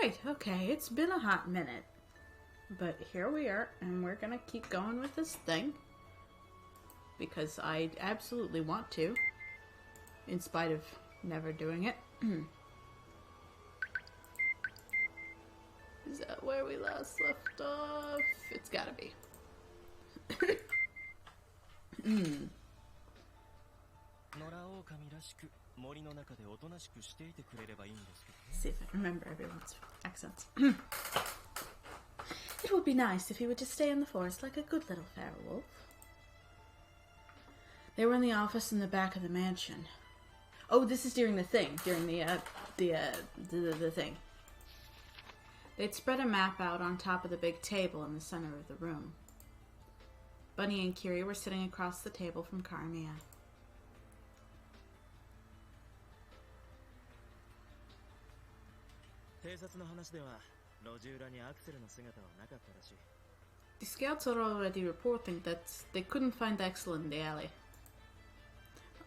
Right, okay, it's been a hot minute. But here we are, and we're gonna keep going with this thing. Because I absolutely want to. In spite of never doing it. Is that where we last left off? It's gotta be. See if I remember everyone's accents. It would be nice if he would just stay in the forest like a good little feral wolf. They were in the office in the back of the mansion. Oh, this is during the thing. During the thing. They'd spread a map out on top of the big table in the center of the room. Bunny and Kiri were sitting across the table from Karmia. The scouts are already reporting that they couldn't find Axel in the alley.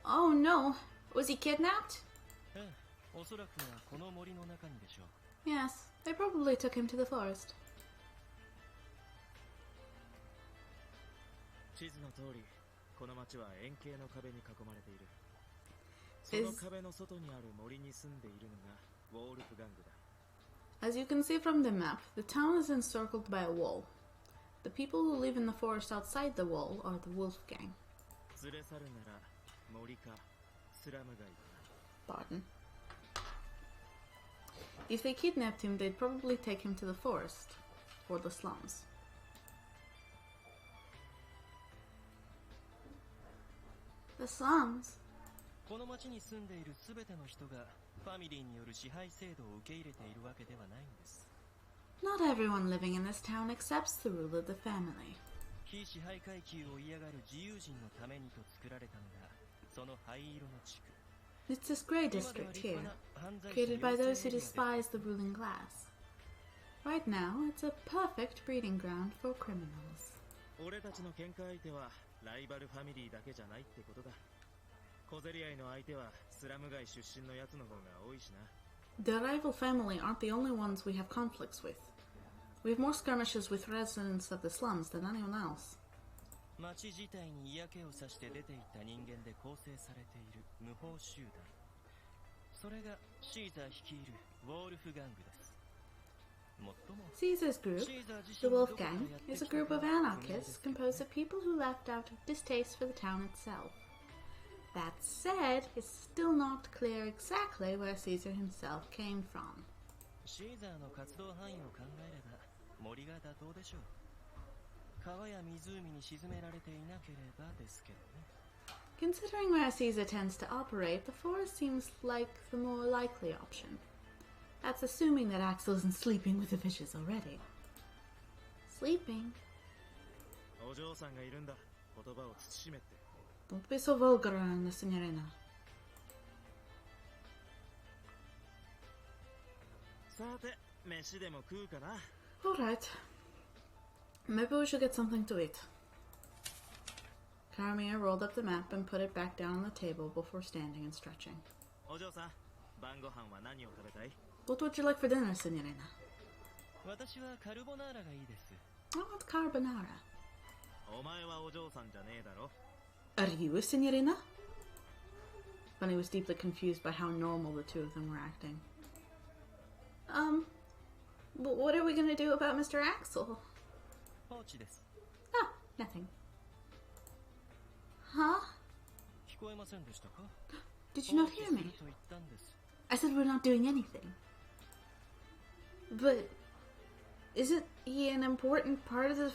Oh no! Was he kidnapped? Yes, they probably took him to the forest. As you can see from the map, the town is encircled by a wall. The people who live in the forest outside the wall are the Wolf Gang. Pardon. If they kidnapped him, they'd probably take him to the forest, or the slums. The slums? Not everyone living in this town accepts the rule of the family. It's this grey district here, created by those who despise the ruling class. Right now, it's a perfect breeding ground for criminals. The rival family aren't the only ones we have conflicts with. We have more skirmishes with residents of the slums than anyone else. Caesar's group, the Wolf Gang, is a group of anarchists composed of people who left out of distaste for the town itself. That said, it's still not clear exactly where Caesar himself came from. Considering where Caesar tends to operate, the forest seems like the more likely option. That's assuming that Axel isn't sleeping with the fishes already. Sleeping? Don't be so vulgar on the signorina. Alright. Maybe we should get something to eat. Karmia rolled up the map and put it back down on the table before standing and stretching. What would you like for dinner, signorina? I want carbonara. Are you a signorina? Bunny was deeply confused by how normal the two of them were acting. What are we gonna do about Mr. Axel? Ah, nothing. Huh? Did you not hear me? I said we're not doing anything. But isn't he an important part of the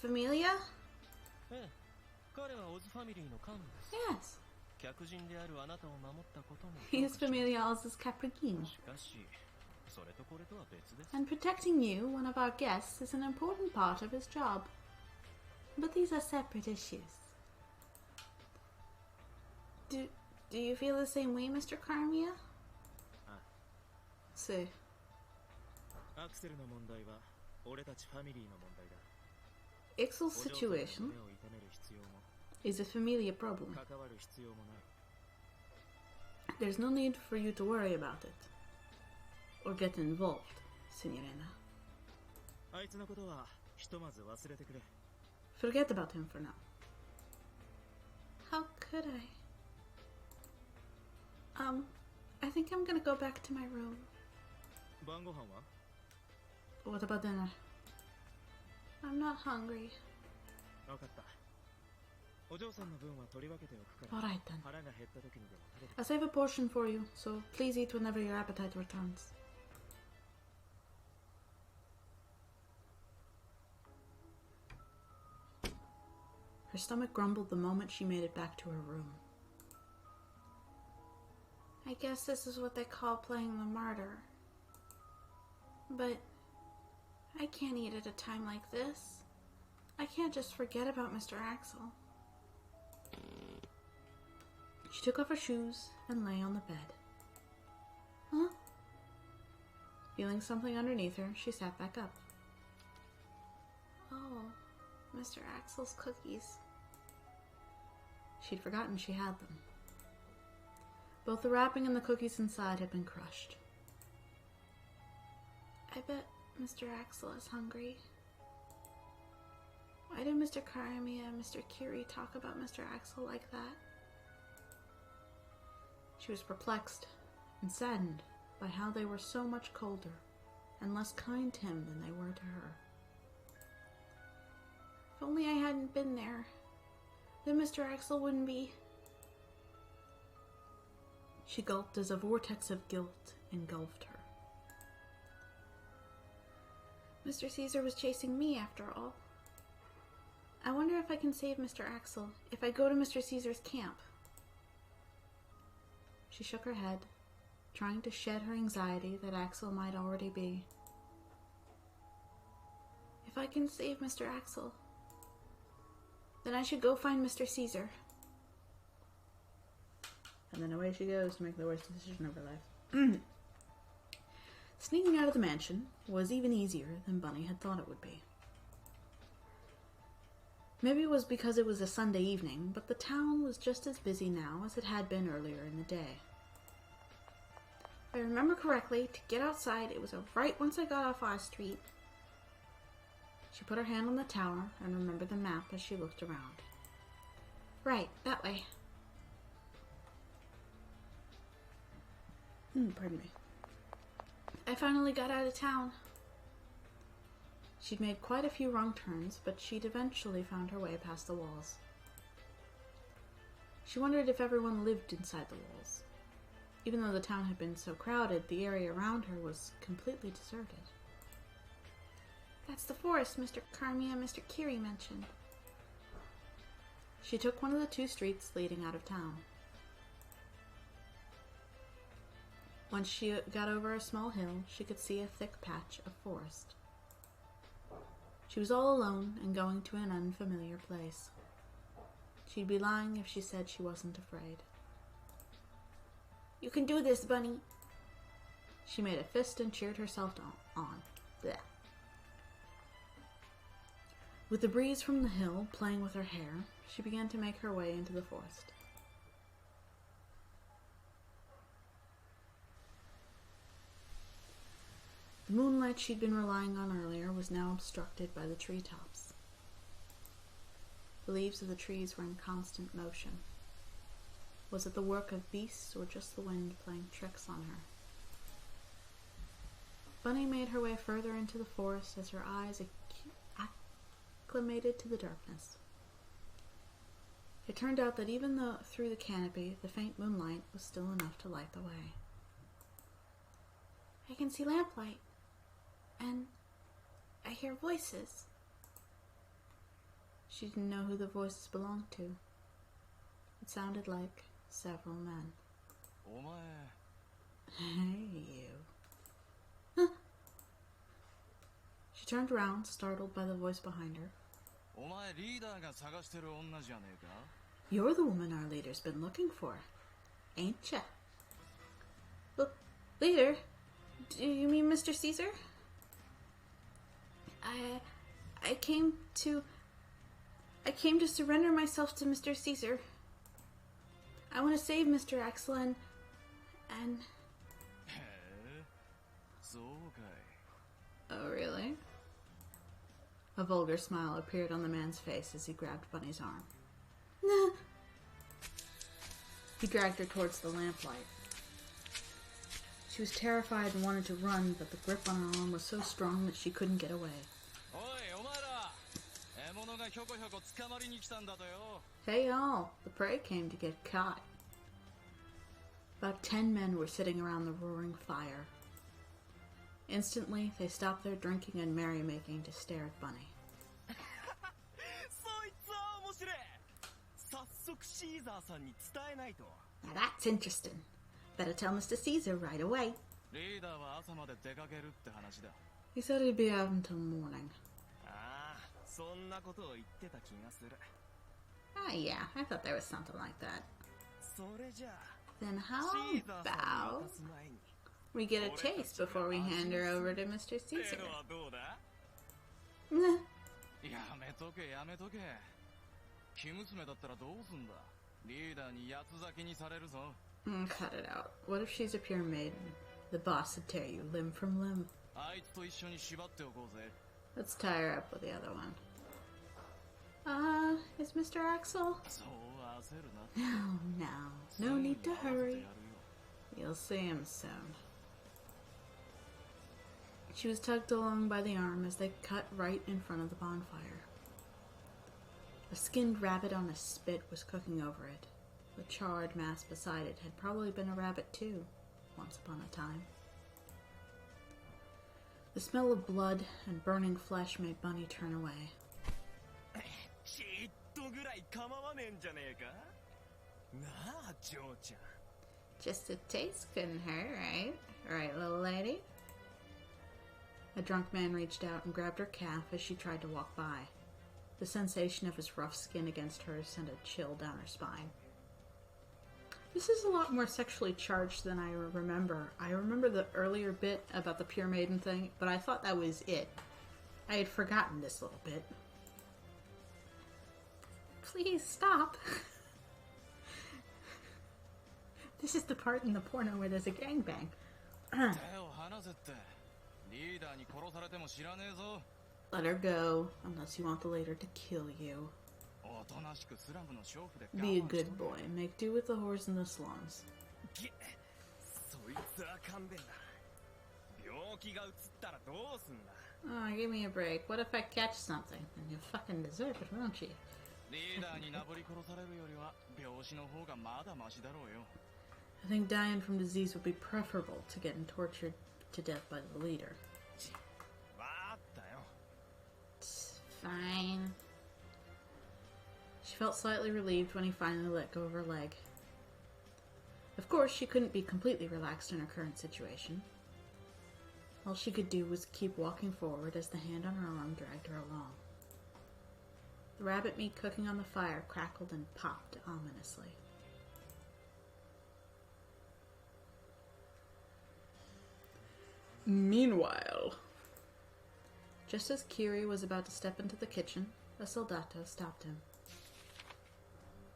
familia? Yes. His familials is Capricorn. And protecting you, one of our guests, is an important part of his job. But these are separate issues. Do you feel the same way, Mr. Karmia? See. Axel's situation is a familiar problem. There's no need for you to worry about it or get involved. Signorina. Forget about him for now. How could I? I think I'm gonna go back to my room. What about dinner? I'm not hungry. Alright then. I'll save a portion for you, so please eat whenever your appetite returns. Her stomach grumbled the moment she made it back to her room. I guess this is what they call playing the martyr. But I can't eat at a time like this. I can't just forget about Mr. Axel. She took off her shoes and lay on the bed. Huh? Feeling something underneath her, she sat back up. Oh, Mr. Axel's cookies. She'd forgotten she had them. Both the wrapping and the cookies inside had been crushed. I bet Mr. Axel is hungry. Why did Mr. Karamiya and Mr. Kiri talk about Mr. Axel like that? She was perplexed and saddened by how they were so much colder and less kind to him than they were to her. If only I hadn't been there, then Mr. Axel wouldn't be... She gulped as a vortex of guilt engulfed her. Mr. Caesar was chasing me after all. I wonder if I can save Mr. Axel if I go to Mr. Caesar's camp. She shook her head, trying to shed her anxiety that Axel might already be. If I can save Mr. Axel, then I should go find Mr. Caesar. And then away she goes to make the worst decision of her life. Sneaking out of the mansion was even easier than Bunny had thought it would be. Maybe it was because it was a Sunday evening, but the town was just as busy now as it had been earlier in the day. If I remember correctly, to get outside, it was right once I got off Oz Street. She put her hand on the tower and remembered the map as she looked around. Right, that way. Pardon me. I finally got out of town. She'd made quite a few wrong turns, but she'd eventually found her way past the walls. She wondered if everyone lived inside the walls. Even though the town had been so crowded, the area around her was completely deserted. That's the forest Mr. Karamiya and Mr. Kiri mentioned. She took one of the two streets leading out of town. Once she got over a small hill, she could see a thick patch of forest. She was all alone and going to an unfamiliar place. She'd be lying if she said she wasn't afraid. You can do this, Bunny. She made a fist and cheered herself on. Blech. With the breeze from the hill playing with her hair, she began to make her way into the forest. The moonlight she'd been relying on earlier was now obstructed by the treetops. The leaves of the trees were in constant motion. Was it the work of beasts or just the wind playing tricks on her? Bunny made her way further into the forest as her eyes acclimated to the darkness. It turned out that even though through the canopy, the faint moonlight was still enough to light the way. I can see lamplight. And I hear voices. She didn't know who the voices belonged to. It sounded like several men. Hey, you. Huh. She turned around, startled by the voice behind her. You're the woman our leader's been looking for, ain't ya? Leader? Do you mean Mr. Caesar? I came to surrender myself to Mr. Caesar. I want to save Mr. Axel and... Oh, really? A vulgar smile appeared on the man's face as he grabbed Bunny's arm. Nah. He dragged her towards the lamplight. She was terrified and wanted to run, but the grip on her arm was so strong that she couldn't get away. Hey y'all, the prey came to get caught. About 10 men were sitting around the roaring fire. Instantly, they stopped their drinking and merrymaking to stare at Bunny. Now that's interesting. Better tell Mr. Caesar right away. He said he'd be out until morning. Ah, yeah, I thought there was something like that. Then how about we get a taste before we hand her over to Mr. Caesar? Nah. Cut it out. What if she's a pure maiden? The boss would tear you limb from limb. Let's tie her up with the other one. Is Mr. Axel? No need to hurry. You'll see him soon. She was tugged along by the arm as they cut right in front of the bonfire. A skinned rabbit on a spit was cooking over it. The charred mass beside it had probably been a rabbit too, once upon a time. The smell of blood and burning flesh made Bunny turn away. Just a taste couldn't hurt, right? Right, little lady? A drunk man reached out and grabbed her calf as she tried to walk by. The sensation of his rough skin against hers sent a chill down her spine. This is a lot more sexually charged than I remember. I remember the earlier bit about the pure maiden thing, but I thought that was it. I had forgotten this little bit. Please stop. This is the part in the porno where there's a gangbang. Let her go, unless you want the leader to kill you. Be a good boy. Make do with the whores in the slums. Oh, give me a break. What if I catch something? Then you fucking deserve it, won't you? I think dying from disease would be preferable to getting tortured to death by the leader. It's fine. She felt slightly relieved when he finally let go of her leg. Of course, she couldn't be completely relaxed in her current situation. All she could do was keep walking forward as the hand on her arm dragged her along. The rabbit meat cooking on the fire crackled and popped ominously. Meanwhile, just as Kiri was about to step into the kitchen, a soldato stopped him.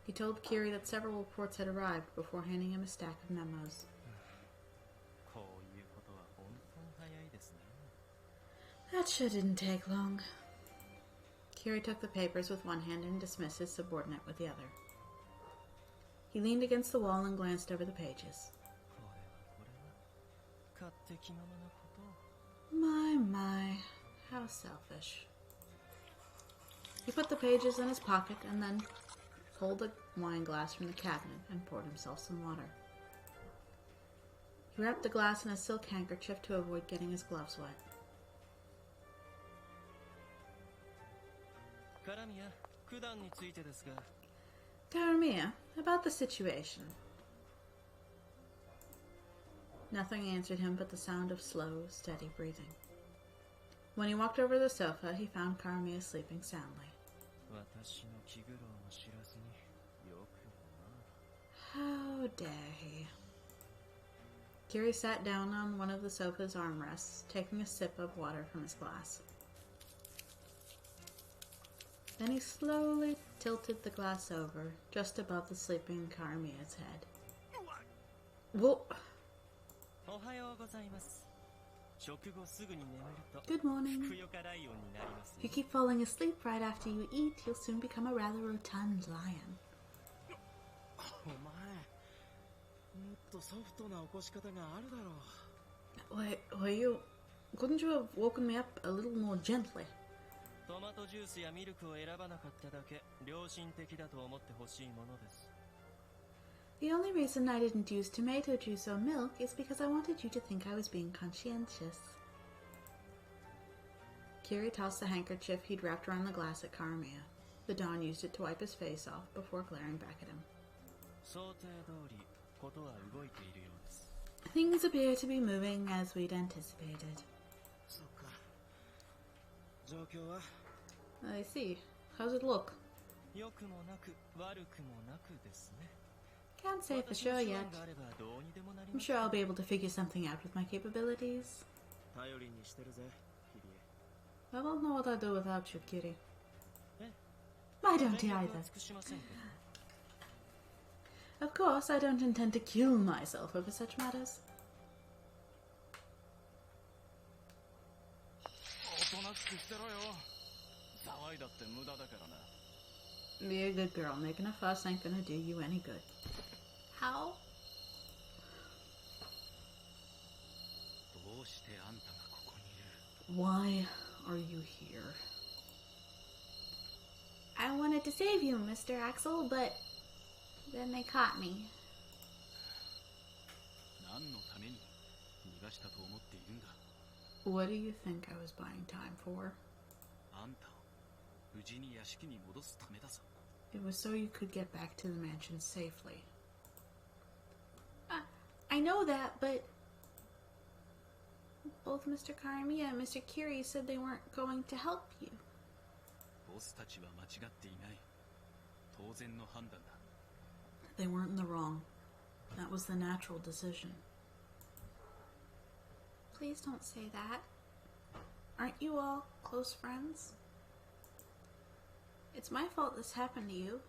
He told Kiri that several reports had arrived before handing him a stack of memos. That sure didn't take long. Kiri took the papers with one hand and dismissed his subordinate with the other. He leaned against the wall and glanced over the pages. My, how selfish. He put the pages in his pocket and then pulled a wine glass from the cabinet and poured himself some water. He wrapped the glass in a silk handkerchief to avoid getting his gloves wet. Karamiya, about the situation. Nothing answered him but the sound of slow, steady breathing. When he walked over to the sofa, he found Karamiya sleeping soundly. How dare he? Kiri sat down on one of the sofa's armrests, taking a sip of water from his glass. Then he slowly tilted the glass over, just above the sleeping Karamiya's head. Whoa! Good morning. If you keep falling asleep right after you eat, you'll soon become a rather rotund lion. Wait, couldn't you have woken me up a little more gently? The only reason I didn't use tomato juice or milk is because I wanted you to think I was being conscientious. Kiri tossed the handkerchief he'd wrapped around the glass at Karamia. The Don used it to wipe his face off before glaring back at him. Things appear to be moving as we'd anticipated. I see. How's it look? Can't say for sure yet. I'm sure I'll be able to figure something out with my capabilities. I don't know what I'd do without you, Kiri. I don't either. Of course, I don't intend to kill myself over such matters. Be a good girl. Making a fuss ain't gonna do you any good. How? Why are you here? I wanted to save you, Mr. Axel, but then they caught me. What do you think I was buying time for? It was so you could get back to the mansion safely. I know that, but both Mr. Karamiya and Mr. Kiri said they weren't going to help you. They weren't in the wrong. That was the natural decision. Please don't say that. Aren't you all close friends? It's my fault this happened to you.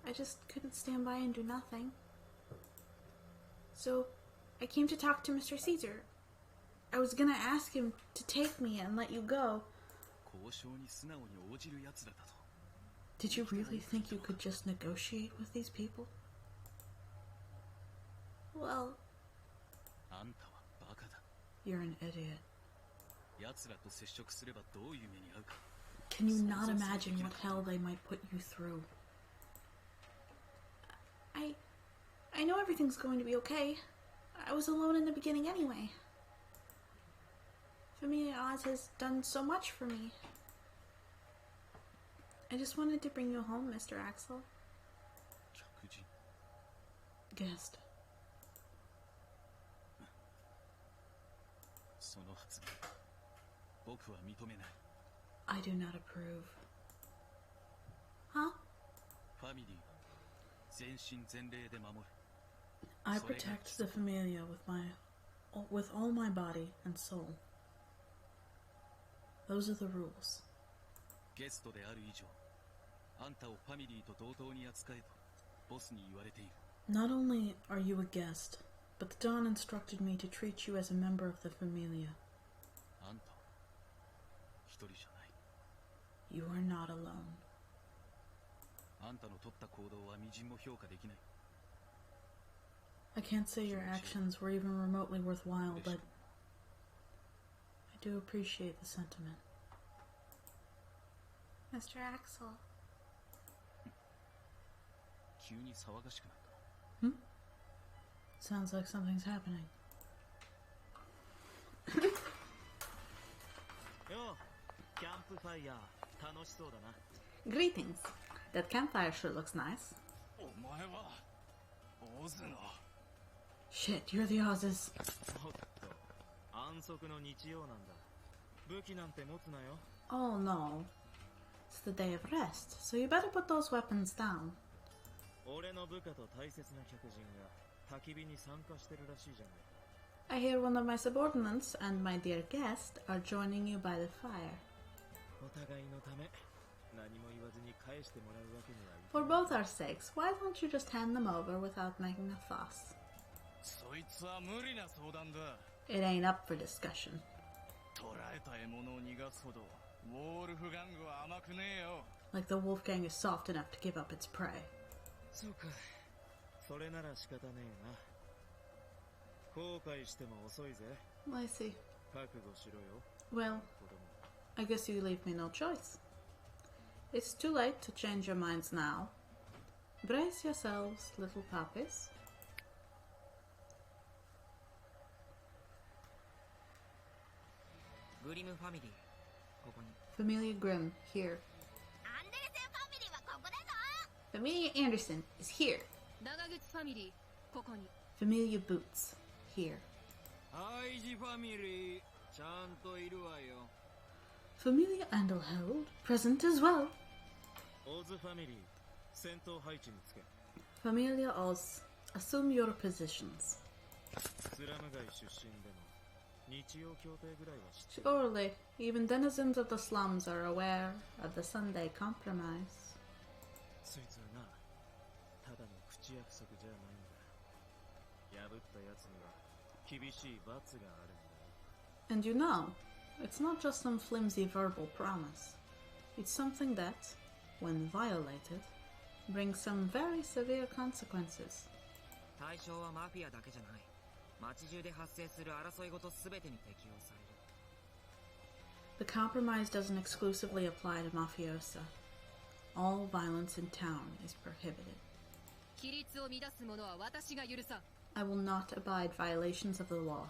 I just couldn't stand by and do nothing. So, I came to talk to Mr. Caesar. I was gonna ask him to take me and let you go. Did you really think you could just negotiate with these people? Well... You're an idiot. Can you not imagine what hell they might put you through? I know everything's going to be okay. I was alone in the beginning anyway. Familia Oz has done so much for me. I just wanted to bring you home, Mr. Axel. Guest. I do not approve. Huh? I protect the Familia with all my body and soul. Those are the rules. Not only are you a guest, but the Don instructed me to treat you as a member of the Familia. You are not alone. I can't say your actions were even remotely worthwhile, but I do appreciate the sentiment. Mr. Axel. Sounds like something's happening. Greetings. That campfire sure looks nice. Shit, you're the Oz's. Oh no. It's the day of rest, so you better put those weapons down. I hear one of my subordinates and my dear guest are joining you by the fire. For both our sakes, why don't you just hand them over without making a fuss? It ain't up for discussion. Like the Wolfgang is soft enough to give up its prey. I see. Well, I guess you leave me no choice. It's too late to change your minds now. Brace yourselves, little puppies. Familia Grimm, here. Familia Anderson is here. Familia Boots, here. Familia Andelheld, present as well. Familia Oz, assume your positions. Surely, even denizens of the slums are aware of the Sunday compromise. And you know, it's not just some flimsy verbal promise. It's something that, when violated, brings some very severe consequences. The compromise doesn't exclusively apply to mafiosa. All violence in town is prohibited. I will not abide violations of the law.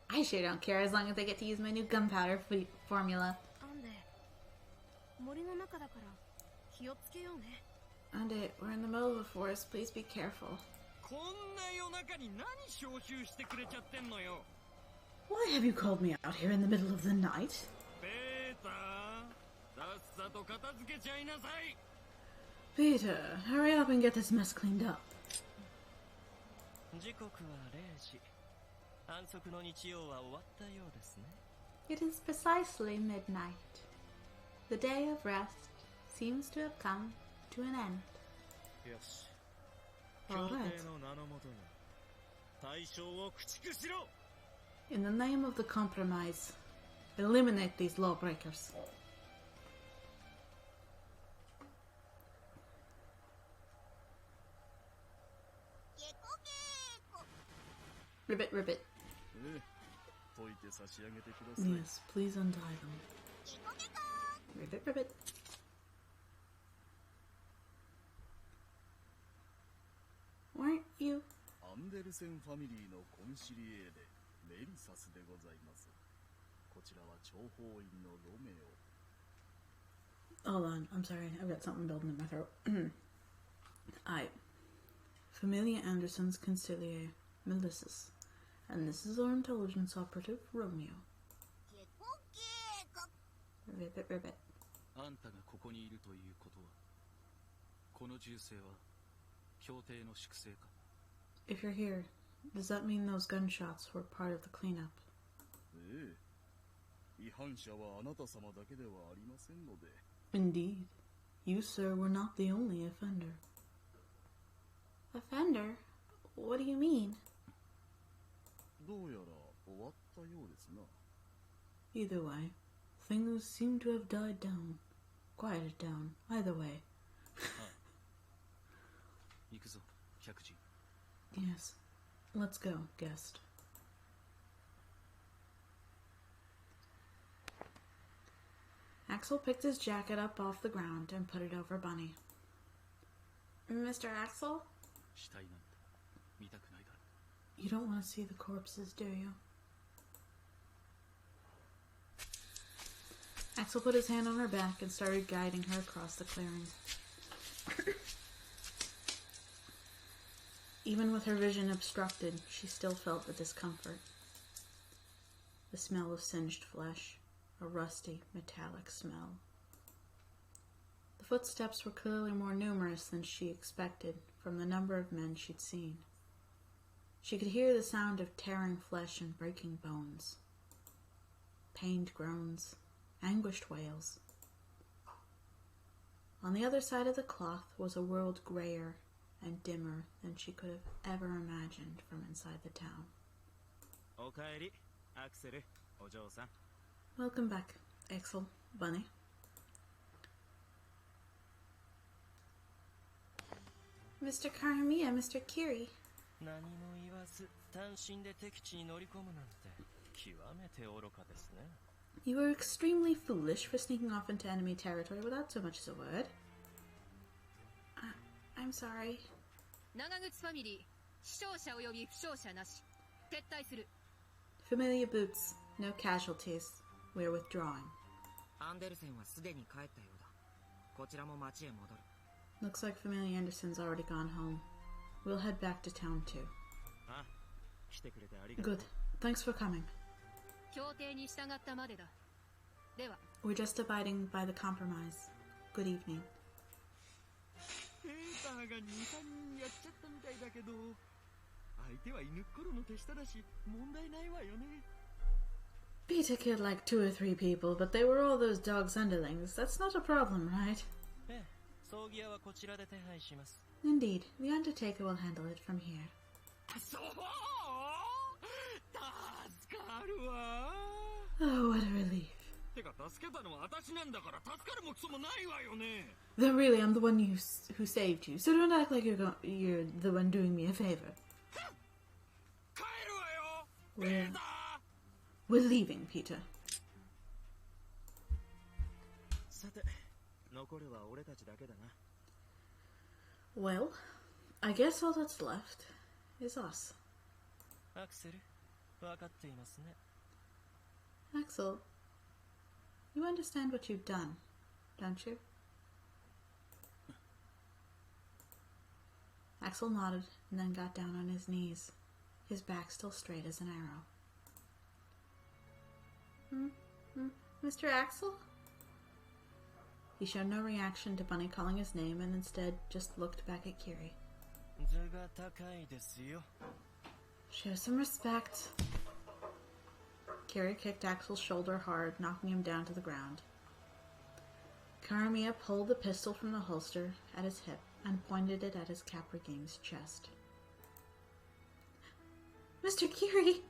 I sure don't care as long as I get to use my new gunpowder formula. Ande, we're in the middle of the forest. Please be careful. Why have you called me out here in the middle of the night? Peter, hurry up and get this mess cleaned up. It is precisely midnight. The day of rest seems to have come to an end. All right. In the name of the compromise, eliminate these lawbreakers. Ribbit, ribbit. Yes, please untie them. Ribbit, ribbit. Weren't you? Hold on, I'm sorry, I've got something building in my throat. Familia Anderson's consigliere, Melissus. And this is our intelligence operative, Romeo. Ribbit, ribbit. If you're here, does that mean those gunshots were part of the cleanup? Indeed. You, sir, were not the only offender. Offender? What do you mean? Either way, things seem to have died down. Quieted down. Either way. Yes. Let's go, guest. Axel picked his jacket up off the ground and put it over Bunny. Mr. Axel? You don't want to see the corpses, do you? Axel put his hand on her back and started guiding her across the clearing. Even with her vision obstructed, she still felt the discomfort. The smell of singed flesh, a rusty, metallic smell. The footsteps were clearly more numerous than she expected from the number of men she'd seen. She could hear the sound of tearing flesh and breaking bones. Pained groans, anguished wails. On the other side of the cloth was a world grayer and dimmer than she could have ever imagined from inside the town. Welcome back, Axel, Bunny. Mr. Karamiya, Mr. Kiri. You were extremely foolish for sneaking off into enemy territory without so much as a word. I'm sorry. Familiar boots, no casualties. We're withdrawing. Looks like Familiar Anderson's already gone home. We'll head back to town too. Good. Thanks for coming. We're just abiding by the compromise. Good evening. Peter killed like 2 or 3 people, but they were all those dog's underlings. That's not a problem, right? Indeed. The Undertaker will handle it from here. Oh, what a relief. Though really, I'm the one who saved you, so don't act like you're the one doing me a favor. We're leaving, Peter. Well, I guess all that's left is us. Axel, you understand what you've done, don't you? Axel nodded and then got down on his knees, his back still straight as an arrow. Mr. Axel? He showed no reaction to Bunny calling his name and instead just looked back at Kiri. Show some respect. Kiri kicked Axel's shoulder hard, knocking him down to the ground. Karamiya pulled the pistol from the holster at his hip and pointed it at his Capra Games chest. Mr. Kiri!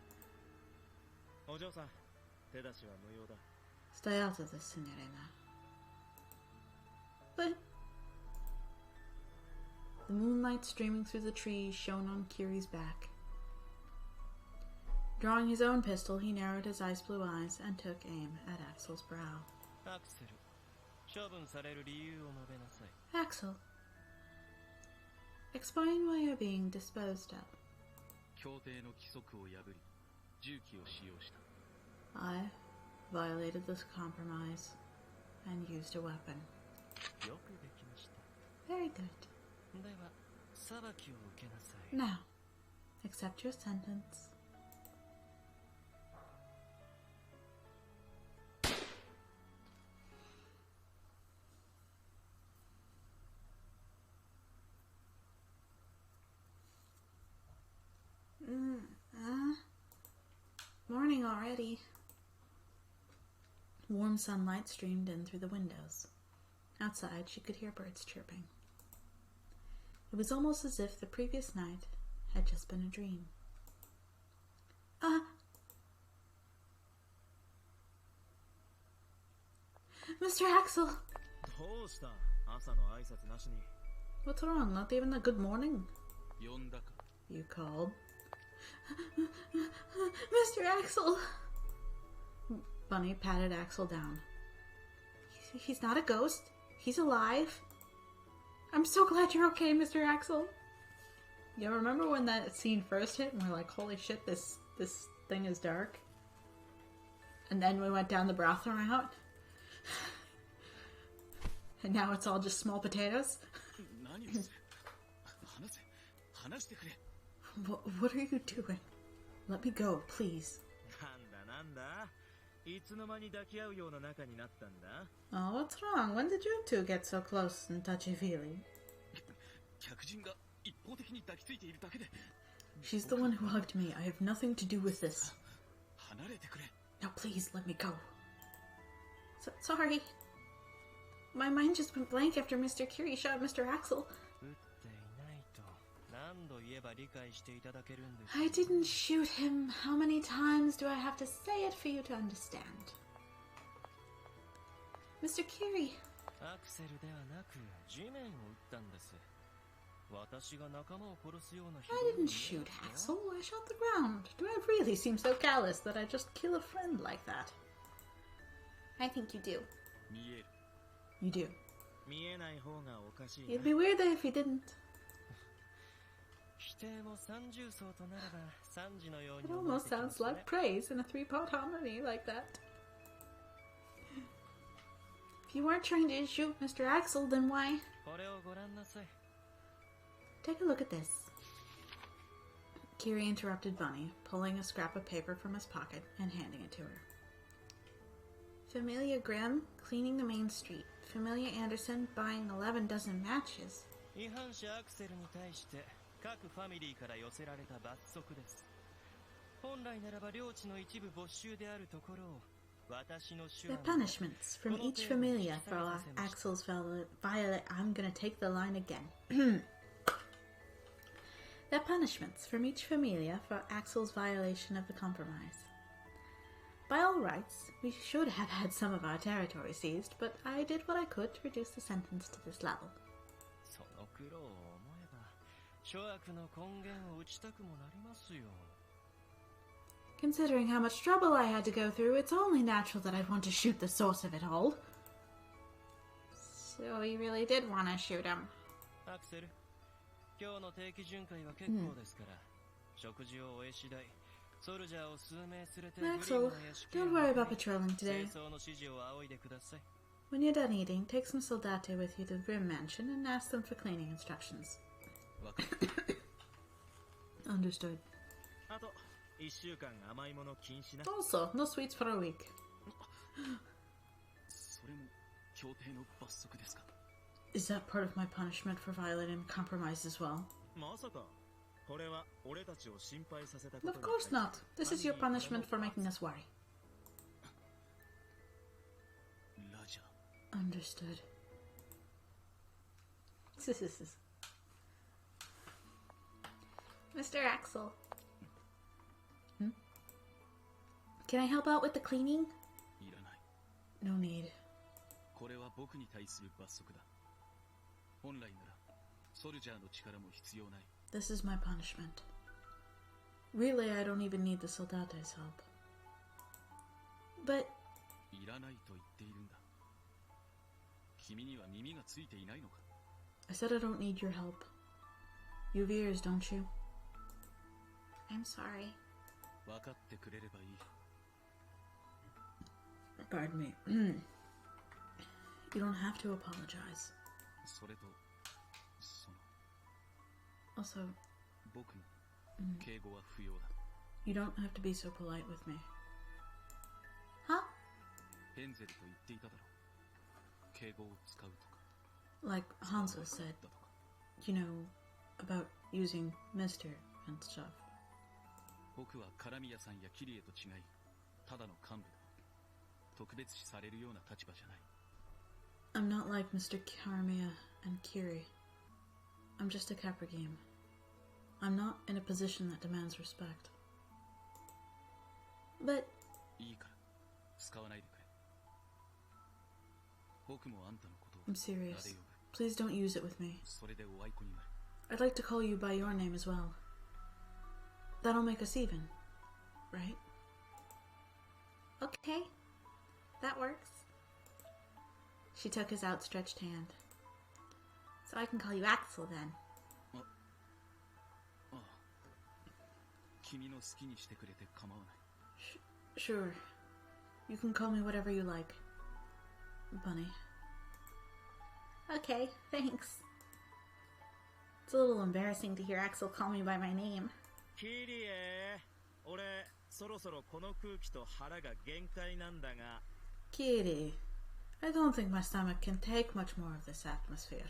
Stay out of this, Signorina. But... The moonlight streaming through the trees shone on Kiri's back. Drawing his own pistol, he narrowed his ice blue eyes and took aim at Axel's brow. Axel, explain why you're being disposed of. I violated this compromise and used a weapon. Very good. Now, accept your sentence. Morning already. Warm sunlight streamed in through the windows. Outside, she could hear birds chirping. It was almost as if the previous night had just been a dream. Mr. Axel! What's wrong? Not even a good morning? You called? Mr. Axel! Bunny patted Axel down. He's not a ghost. He's alive. I'm so glad you're okay, Mr. Axel. You remember when that scene first hit and we're like, holy shit, this thing is dark? And then we went down the brothel route? And now it's all just small potatoes? What are you doing? Let me go, please. Oh, what's wrong? When did you two get so close and touchy-feely? She's the one who hugged me. I have nothing to do with this. Now please, let me go. Sorry. My mind just went blank after Mr. Kiri shot Mr. Axel. I didn't shoot him. How many times do I have to say it for you to understand? Mr. Kiri. I didn't shoot Axel. I shot the ground. Do I really seem so callous that I just kill a friend like that? I think you do. You do. It'd be weird if you didn't. It almost sounds like praise in a three-part harmony like that. If you weren't trying to shoot Mr. Axel, then why? Take a look at this. Kiri interrupted Bunny, pulling a scrap of paper from his pocket and handing it to her. Familia Grimm cleaning the main street. Familia Anderson buying 11 dozen matches. The punishments from each familia for Axel's I'm gonna take the line again. The punishments from each familia for Axel's violation of the compromise. By all rights, we should have had some of our territory seized, but I did what I could to reduce the sentence to this level. Considering how much trouble I had to go through, it's only natural that I'd want to shoot the source of it all. So you really did want to shoot him. Axel, don't worry about patrolling today. When you're done eating, take some soldate with you to the Grimm mansion and ask them for cleaning instructions. Understood. Also, no sweets for a week. Is that part of my punishment for violating compromise as well? Of course not. This is your punishment for making us worry. Understood. Mr. Axel. Can I help out with the cleaning? No need. This is my punishment. Really, I don't even need the soldate's help. But... I said I don't need your help. You have ears, don't you? I'm sorry. Pardon me. You don't have to apologize. Also, you don't have to be so polite with me. Huh? Like Hansel said, you know, about using Mr. and stuff. I'm not like Mr. Karamiya and Kiri. I'm just a Caprigame. I'm not in a position that demands respect. But... I'm serious. Please don't use it with me. I'd like to call you by your name as well. That'll make us even, right? Okay. That works. She took his outstretched hand. So I can call you Axel then. Sure. You can call me whatever you like. Bunny. Okay, thanks. It's a little embarrassing to hear Axel call me by my name. Kiri, I don't think my stomach can take much more of this atmosphere.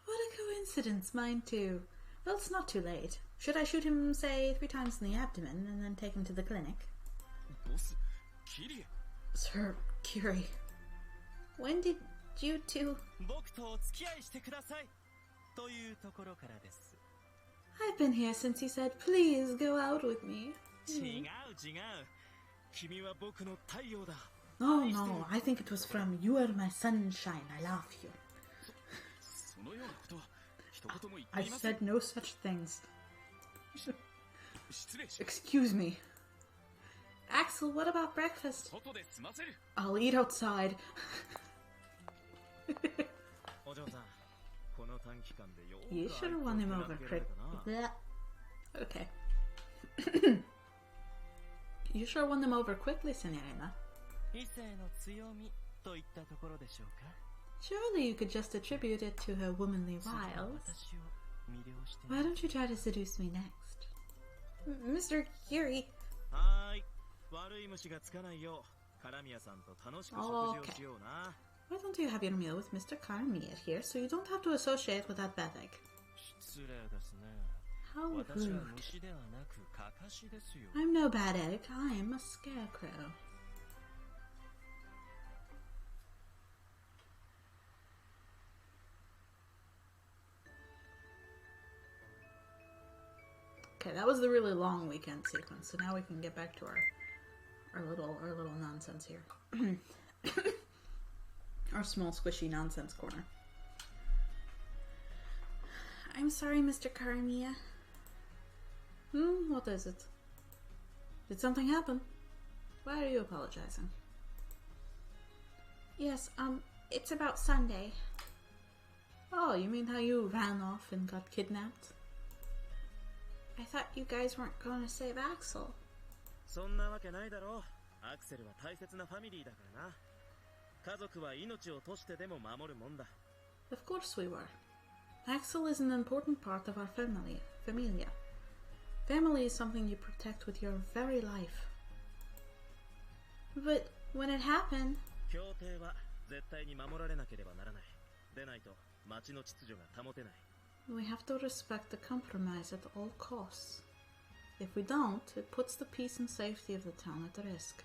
What a coincidence, mine too. Well, it's not too late. Should I shoot him, say, 3 times in the abdomen and then take him to the clinic? Sir Curie, when did you two... I've been here since you said, please go out with me. Oh no, I think it was from you are my sunshine, I love you. I said no such things. Excuse me. Axel, what about breakfast? I'll eat outside. You should have won him over quick. Okay. You sure won them over quickly, Signorina. Surely you could just attribute it to her womanly wiles. Why don't you try to seduce me next? Mr. Curie. Okay. Why don't you have your meal with Mr. Karmier here so you don't have to associate with that bad egg? How rude. I'm no bad egg, I am a scarecrow. Okay, that was the really long weekend sequence, so now we can get back to our little nonsense here. Our small squishy nonsense corner. I'm sorry, Mr. Karamiya. What is it? Did something happen? Why are you apologizing? Yes, it's about Sunday. Oh, you mean how you ran off and got kidnapped? I thought you guys weren't going to save Axel. Of course we were. Axel is an important part of our familia. Family is something you protect with your very life. But when it happened... We have to respect the compromise at all costs. If we don't, it puts the peace and safety of the town at risk.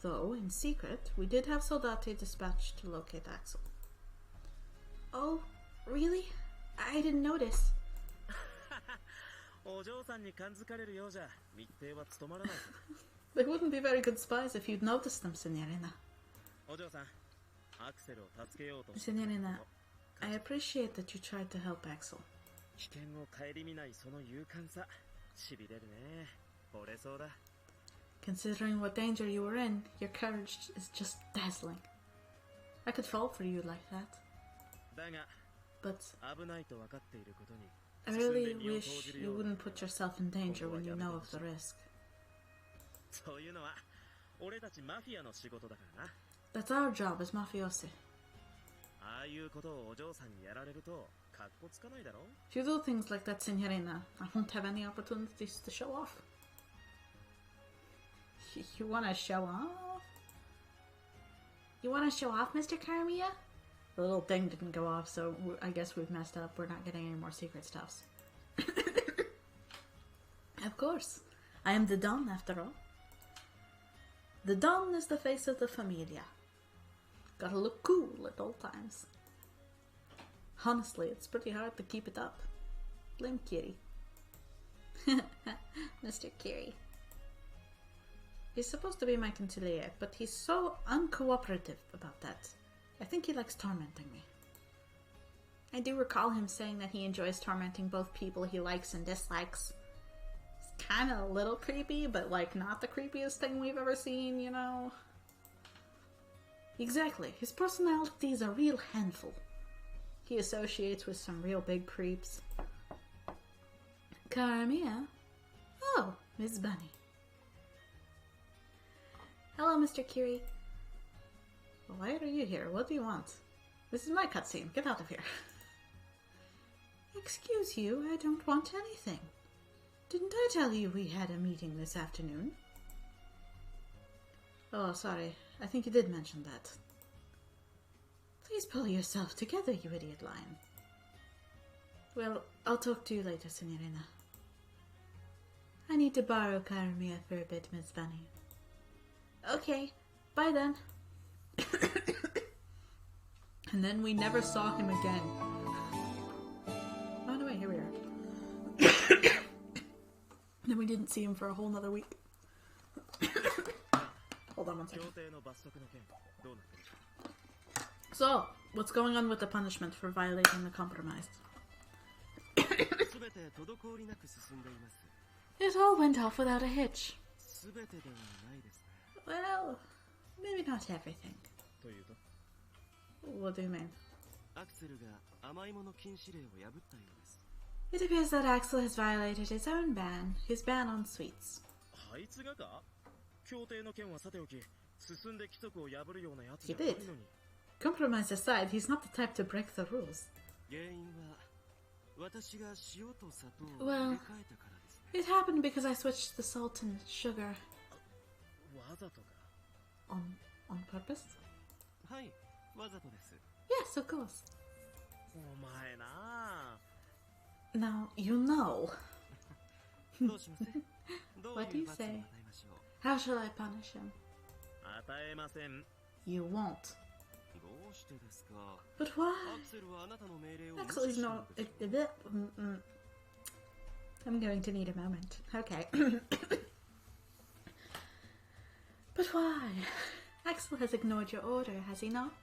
Though, in secret, we did have soldati dispatched to locate Axel. Oh, really? I didn't notice. They wouldn't be very good spies if you'd noticed them, Signorina. Signorina, I appreciate that you tried to help Axel. Considering what danger you were in, your courage is just dazzling. I could fall for you like that. But I really wish you wouldn't put yourself in danger when you know of the risk. That's our job as mafiosi. If you do things like that, Signorina, I won't have any opportunities to show off. You wanna show off? You wanna show off, Mr. Karamiya? The little thing didn't go off, so I guess we've messed up. We're not getting any more secret stuffs. Of course. I am the Don, after all. The Don is the face of the familia. Gotta look cool at all times. Honestly, it's pretty hard to keep it up. Blame Kitty. Mr. Curie. He's supposed to be my conciliere, but he's so uncooperative about that. I think he likes tormenting me. I do recall him saying that he enjoys tormenting both people he likes and dislikes. It's kind of a little creepy, but like not the creepiest thing we've ever seen, you know? Exactly. His personality is a real handful. He associates with some real big creeps. Karamiya? Oh, Miss Bunny. Hello, Mr. Curie. Why are you here? What do you want? This is my cutscene. Get out of here. Excuse you, I don't want anything. Didn't I tell you we had a meeting this afternoon? Oh, sorry. I think you did mention that. Please pull yourself together, you idiot lion. Well, I'll talk to you later, Signorina. I need to borrow Karamia for a bit, Miss Bunny. Okay, bye then. And then we never saw him again. Oh no, wait, here we are. Then we didn't see him for a whole nother week. Hold on one second. So, what's going on with the punishment for violating the compromise? It all went off without a hitch. Well, maybe not everything. What do you mean? It appears that Axel has violated his own ban, his ban on sweets. He did. Compromise aside, he's not the type to break the rules. Well, it happened because I switched the salt and sugar. On purpose? Yes, of course. Now, you know. What do you say? How shall I punish him? You won't. But why? Axel is not... I'm going to need a moment. Okay. But why? Axel has ignored your order, has he not?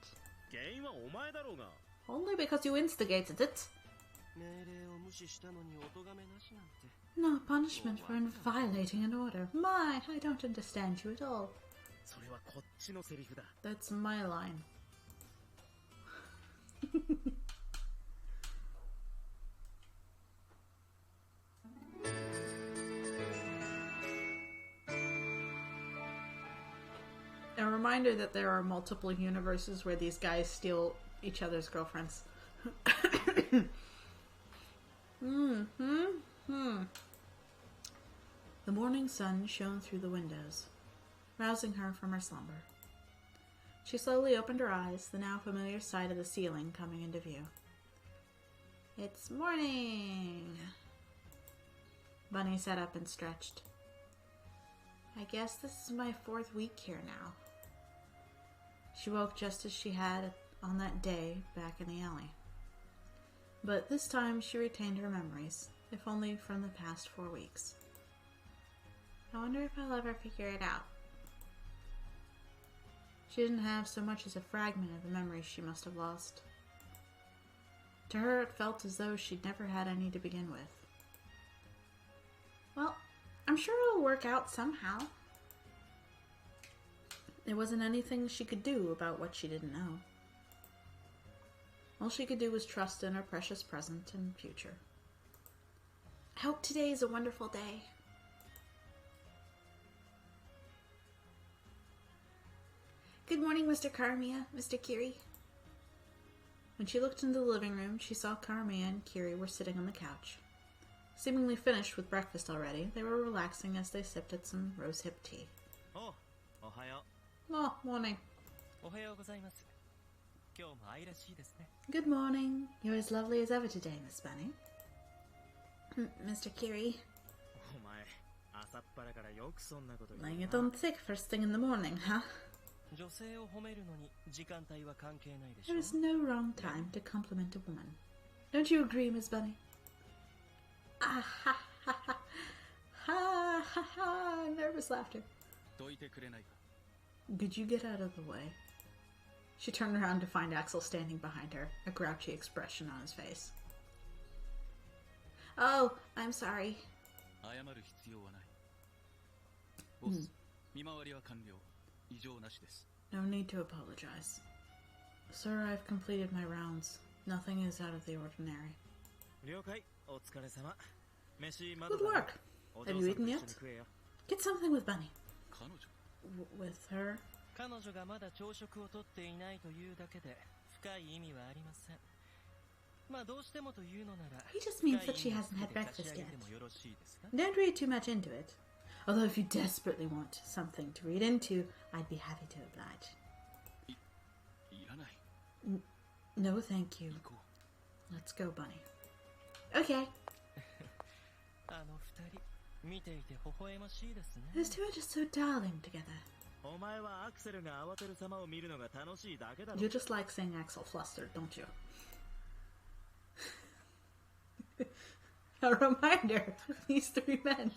Only because you instigated it. No punishment for violating an order. My, I don't understand you at all. That's my line. A reminder that there are multiple universes where these guys steal each other's girlfriends. The morning sun shone through the windows, rousing her from her slumber. She slowly opened her eyes, the now familiar sight of the ceiling coming into view. It's morning! Bunny sat up and stretched. I guess this is my 4th week here now. She woke just as she had on that day back in the alley. But this time she retained her memories, if only from the past 4 weeks. I wonder if I'll ever figure it out. She didn't have so much as a fragment of the memories she must have lost. To her it felt as though she'd never had any to begin with. Well, I'm sure it'll work out somehow. There wasn't anything she could do about what she didn't know. All she could do was trust in her precious present and future. I hope today is a wonderful day. Good morning, Mr. Karamia, Mr. Kiri. When she looked into the living room, she saw Karamia and Kiri were sitting on the couch. Seemingly finished with breakfast already, they were relaxing as they sipped at some rosehip tea. Oh, ohayo. Oh, morning. Ohayou gozaimasu. Kyou mo ai rashii desu ne. Good morning. You're as lovely as ever today, Miss Bunny. Mr. Kiri. Omae, asappara kara yoku sonna koto iu. Laying it on thick first thing in the morning, huh? There is no wrong time to compliment a woman. Don't you agree, Miss Bunny? Ah ha ha ha ha ha ha! Nervous laughter. Could you get out of the way? She turned around to find Axel standing behind her, a grouchy expression on his face. Oh, I'm sorry. No need to apologize. Sir, I've completed my rounds. Nothing is out of the ordinary. Good work. Have you eaten yet? Get something with Bunny. With her? He just means that she hasn't had breakfast yet. Don't read too much into it. Although if you desperately want something to read into, I'd be happy to oblige. No, thank you. Let's go, Bunny. Okay. あの二人見ていて微笑ましいですね。 Those two are just so darling together. お前はアクセルが慌てる様を見るのが楽しいだけだろ。 You just like seeing Axel flustered, don't you? A reminder, these three men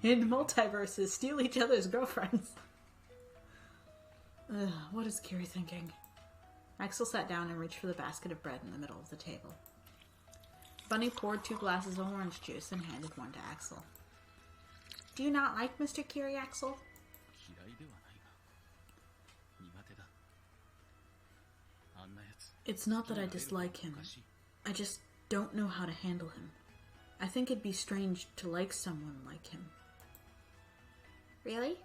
in multiverses steal each other's girlfriends. Ugh, what is Kiri thinking? Axel sat down and reached for the basket of bread in the middle of the table. Bunny poured 2 glasses of orange juice and handed one to Axel. Do you not like Mr. Kiri, Axel? It's not that I dislike him. I just don't know how to handle him. I think it'd be strange to like someone like him. Really?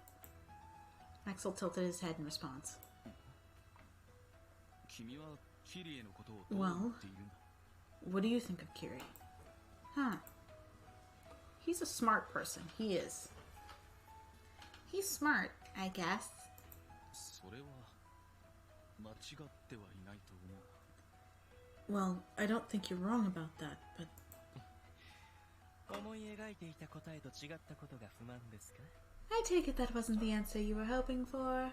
Axel tilted his head in response. Well, what do you think of Kiri? Huh. He's a smart person. He is. He's smart, I guess. Well, I don't think you're wrong about that, but... 思い描いていた答えと違ったことが不満ですか? I take it that wasn't the answer you were hoping for.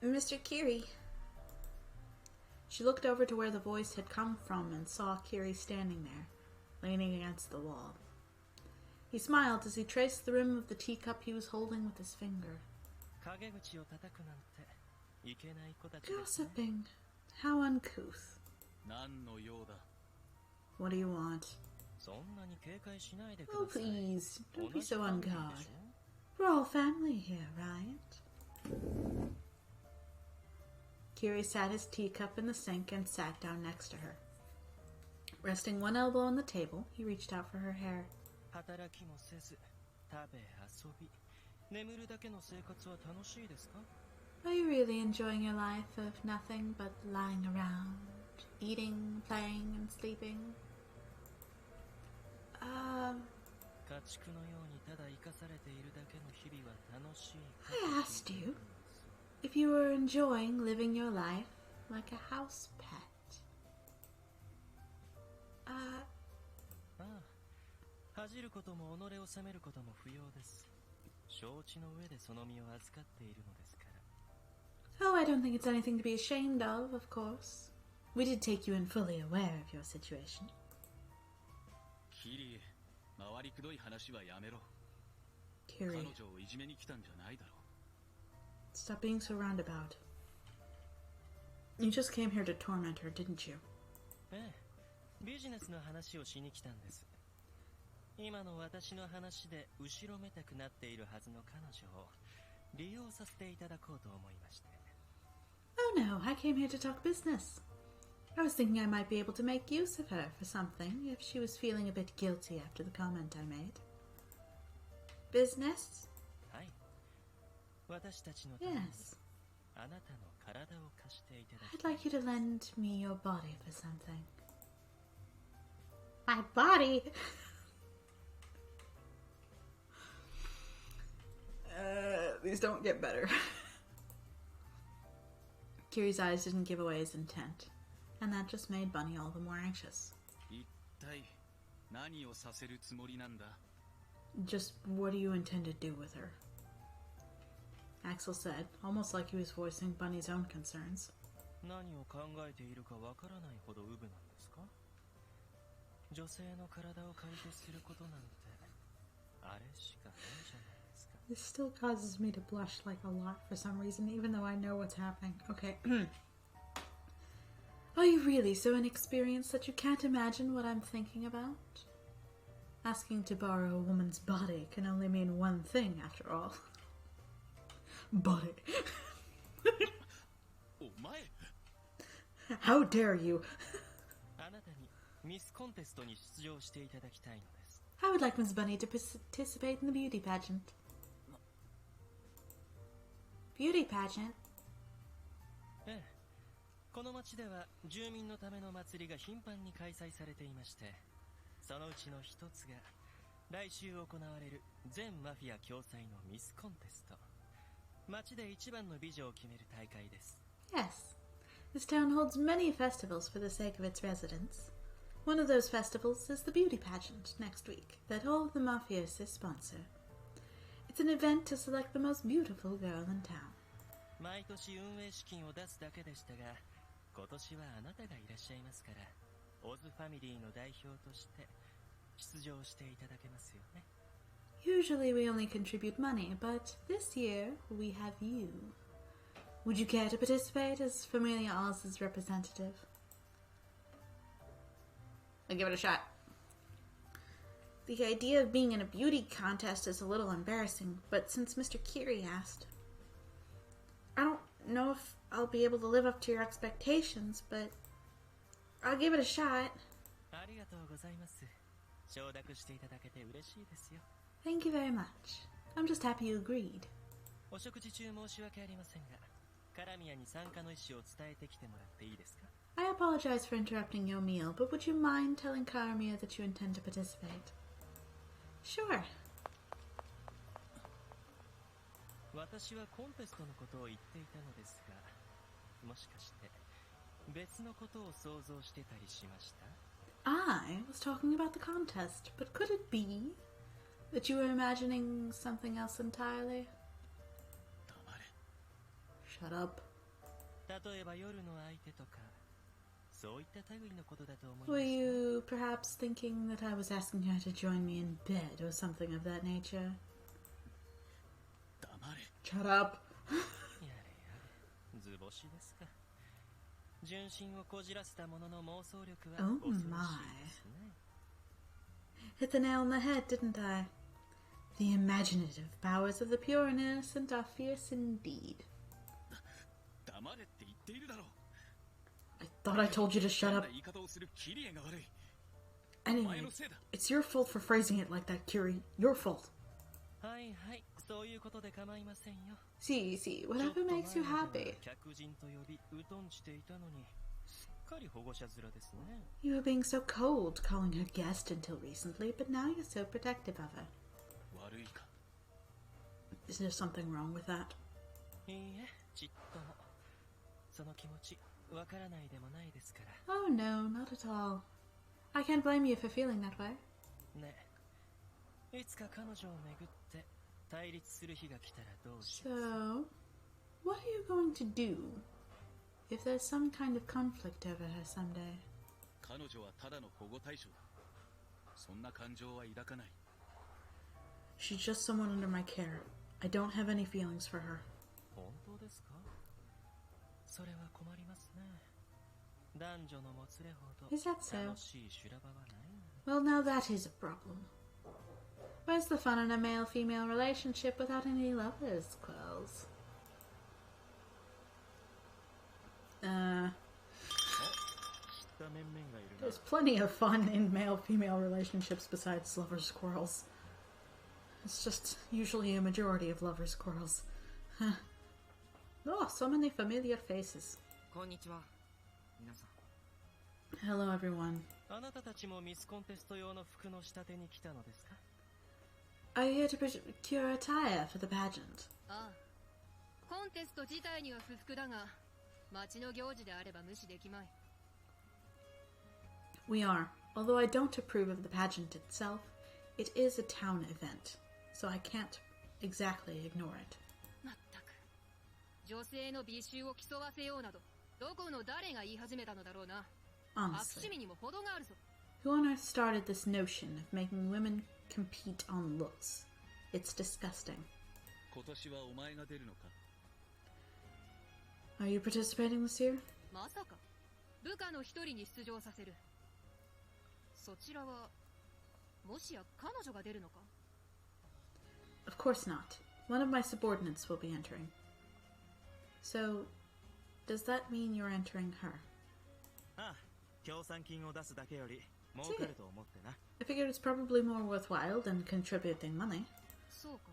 Mr. Kiri. She looked over to where the voice had come from and saw Kiri standing there, leaning against the wall. He smiled as he traced the rim of the teacup he was holding with his finger. Gossiping. How uncouth. What do you want? Oh, please. Don't be so on guard. We're all family here, right? Kiri sat his teacup in the sink and sat down next to her. Resting one elbow on the table, he reached out for her hair. Are you really enjoying your life of nothing but lying around, eating, playing, and sleeping? I asked you if you were enjoying living your life like a house pet. Oh, I don't think it's anything to be ashamed of course. We did take you in fully aware of your situation. Kiri. Stop being so roundabout. You just came here to torment her, didn't you? ビジネスの話をしに来たんです。今の私の話で後ろめたくなっているはずの彼女を利用させていただこうと思いまして。Oh no, I came here to talk business. I was thinking I might be able to make use of her for something if she was feeling a bit guilty after the comment I made. Business? はい。私たちのために Yes. あなたの体を貸していただき I'd like you to lend me your body for something. My body? These don't get better. Kiri's eyes didn't give away his intent, and that just made Bunny all the more anxious. Just what do you intend to do with her? Axel said, almost like he was voicing Bunny's own concerns. 何を考えているかわからないほどウブなんですか? 女性の体を借りてすることなんてあれしかないじゃないですか. This still causes me to blush like a lot for some reason, even though I know what's happening. Okay. Are you really so inexperienced that you can't imagine what I'm thinking about? Asking to borrow a woman's body can only mean one thing, after all. Body. How dare you? あなたにミスコンテストに出場していただきたいのです。 I would like Miss Bunny to participate in the beauty pageant. Beauty pageant? ええ。この町では住民のための祭りが頻繁に開催されていまして、そのうちの一つが来週行われる全マフィア共催のミスコンテスト。町で一番の美女を決める大会です。 Yes. This town holds many festivals for the sake of its residents. One of those festivals is the beauty pageant next week that all of the mafias sponsor. It's an event to select the most beautiful girl in town. 毎年運営資金を出すだけでしたが、今年はあなたがいらっしゃいますから、オズファミリーの代表として出場していただけますよね。Usually we only contribute money, but this year we have you. Would you care to participate as Familia Oz's representative? I'll give it a shot. The idea of being in a beauty contest is a little embarrassing, but since Mr. Kiri asked, I don't know if I'll be able to live up to your expectations, but I'll give it a shot. ありがとうございます。承諾していただけて嬉しいですよ。Thank you very much. I'm just happy you agreed. お食事中申し訳ありませんが、カラミアに参加の意思を伝えてきてもらっていいですか？ I apologize for interrupting your meal, but would you mind telling Karamia that you intend to participate? Sure. 私はコンテストのことを言っていたのですが、もしかして別のことを想像してたりしました？ I was talking about the contest, but could it be that you were imagining something else entirely? 黙れ。 Shut up. 例えば夜の相手とか、そういった類のことだと思います。 Were you perhaps thinking that I was asking her to join me in bed or something of that nature? 黙れ。 Shut up. やれやれ、図星ですか。純真をこじらせたものの妄想力は Oh 恐ろしいですね。 Hit the nail on the head, didn't I? The imaginative powers of the pure and innocent are fierce indeed. 黙れって言っているだろう。 I thought I told you to shut up. 言い方をするキリエが悪い。 Anyway, it's your fault for phrasing it like that, Curie. Your fault. はいはい、そういうことで構いませんよ。 See, whatever makes you happy. 客人と呼び疎んじていたのに、すっかり保護者面ですね。 You were being so cold, calling her guest until recently, but now you're so protective of her. 悪いか。 Is there something wrong with that? いいえ、ちっとも。その気持ち、わからないでもないですから。 Oh no, not at all. I can't blame you for feeling that way. ね、いつか彼女をめぐって対立する日が来たらどうしよう。 So, what are you going to do if there's some kind of conflict over her someday? 彼女はただの保護対象だ。そんな感情は抱かない。 She's just someone under my care. I don't have any feelings for her. 本当ですか？それは困りますね。男女のもつれほど Is that so? 楽しい修羅場はない。 Well, now that is a problem. Where's the fun in a male-female relationship without any lovers, Quells? 知った面々がいるな。 There's plenty of fun in male-female relationships besides lovers' quarrels. It's just usually a majority of lovers' quarrels. Huh. Oh, so many familiar faces. こんにちは、皆さん。 Hello, everyone. あなたたちもミスコンテスト用の服の仕立てに来たのですか？ Are you here to procure attire for the pageant? ああ、コンテスト自体には不服だが、町の行事であれば無視できまい。 We are. Although I don't approve of the pageant itself, it is a town event, so I can't exactly ignore it. まったく、女性の美醜を競わせようなど、どこの誰が言い始めたのだろうな。悪 Honestly. 趣味にも程があるぞ。 Who on earth started this notion of making women compete on looks? It's disgusting. 今年はお前が出るのか？ Are you participating this year? まさか、部下の一人に出場させる。そちらは、もしや彼女が出るのか？ Of course not. One of my subordinates will be entering. So, does that mean you're entering her? ああ、協賛金を出すだけより儲かると思ってな。 I figured it's probably more worthwhile than contributing money. そうか。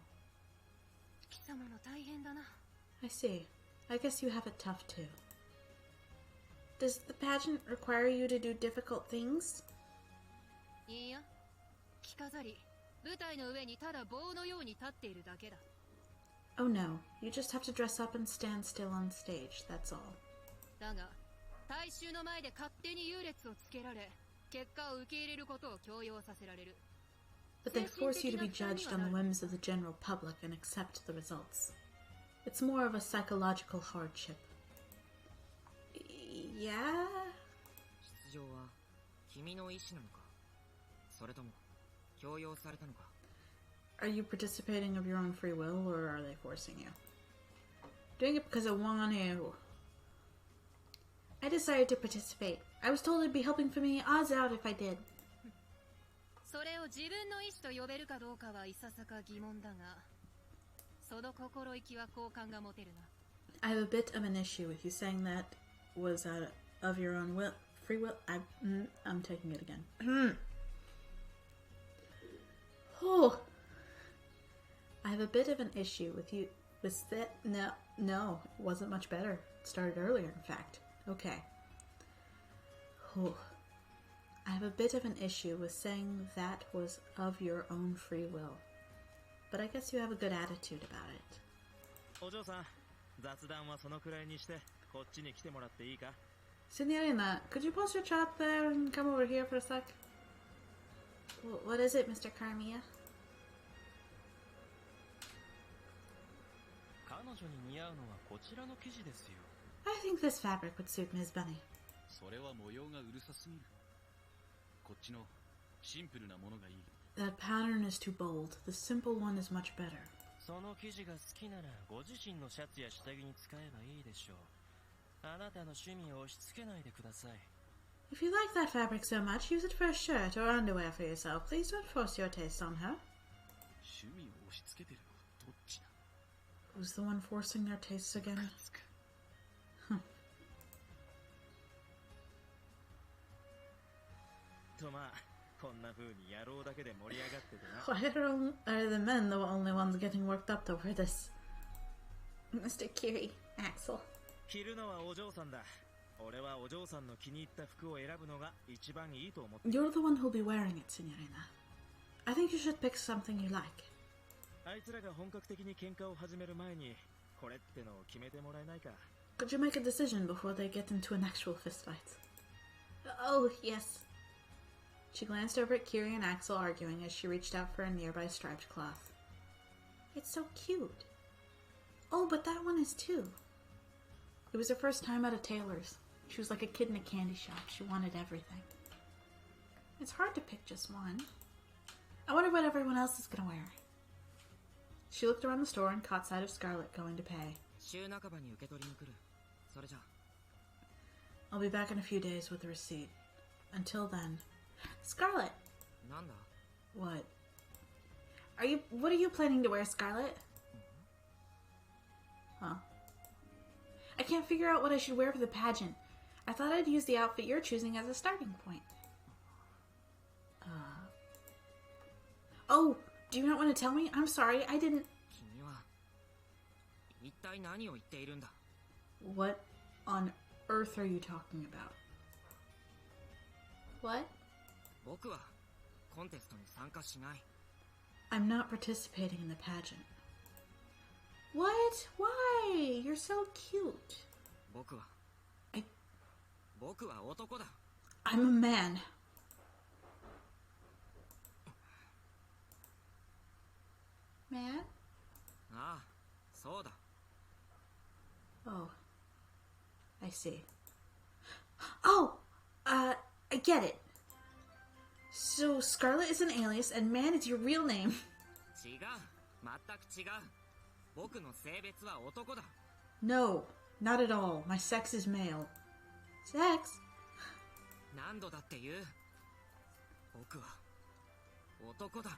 貴様も大変だな。 I see. I guess you have it tough too. Does the pageant require you to do difficult things? いいや、着飾り、舞台の上にただ棒のように立っているだけだ。 Oh no, you just have to dress up and stand still on stage, that's all. だが、大衆の前で勝手に優劣をつけられ、結果を受け入れることを強要させられる。 But they force you to be judged on the whims of the general public and accept the results. It's more of a psychological hardship. Yeah? 出場は君の意思なのか、それとも強要されたのか。 Are you participating of your own free will, or are they forcing you? Doing it because I want to. I decided to participate. I was told it'd be helping for me. Odds out if I did. それを自分の意思と呼べるかどうかはいささか疑問だが、その心意気は好感が持てるな。 I have a bit of an issue with you saying that was out of your own will, free will. I'm taking it again. Oh, I have a bit of an issue with you. Was that no? It wasn't much better. It started earlier, in fact. Okay. Oh, I have a bit of an issue with saying that was of your own free will, but I guess you have a good attitude about it. お嬢さん、雑談はそのくらいにしてこっちに来てもらっていいか？ Signorina, could you pause your chat there and come over here for a sec? What is it, Mr. Carmia? 彼女に似合うのはこちらの生地ですよ。 I think this fabric would suit Ms. Bunny. それは模様がうるさすぎる。こっちのシンプルなものがいい。 That pattern is too bold. The simple one is much better. その生地が好きならご自身のシャツや下着に使えばいいでしょう。あなたの趣味を押し付けないでください。 If you like that fabric so much, use it for a shirt or underwear for yourself. Please don't force your taste on her. 趣味を押し付けてるのはどっちだ？ Who's the one forcing their tastes again? とまあ、こんな風に野郎だけで盛り上がっててな。 Why are the men the only ones getting worked up over this? Mr. Kiri, Axel. 着るのはお嬢さんだ。俺はお嬢さんの気に入った服を選ぶのが一番いいと思って。 You're the one who'll be wearing it, Signorina. I think you should pick something you like. あいつらが本格的に喧嘩を始める前に、これってのを決めてもらえないか。 Could you make a decision before they get into an actual fistfight? Oh, yes. She glanced over at Kiri and Axel arguing as she reached out for a nearby striped cloth. It's so cute. Oh, but that one is too. It was her first time at a tailor's. She was like a kid in a candy shop. She wanted everything. It's hard to pick just one. I wonder what everyone else is gonna wear. She looked around the store and caught sight of Scarlett going to pay. 週半ばに受け取りに来る。それじゃ。 I'll be back in a few days with the receipt. Until then... Scarlett! なんだ？ What? What are you planning to wear, Scarlett? Huh? I can't figure out what I should wear for the pageant. I thought I'd use the outfit you're choosing as a starting point. Oh, do you not want to tell me? I'm sorry, I didn't... 君は一体何を言っているんだ？ What on earth are you talking about? What? 僕はコンテストに参加しない。 I'm not participating in the pageant. What? Why? You're so cute. 僕は I... 僕は男だ。 I'm a man. Man? ああ、そうだ。 Oh. I see. Oh! I get it. So, Scarlet is an alias and Man is your real name. 違う。全く違う。僕の性別は男だ。 No, not at all. My sex is male. Sex? 何度だって言う。僕は男だ。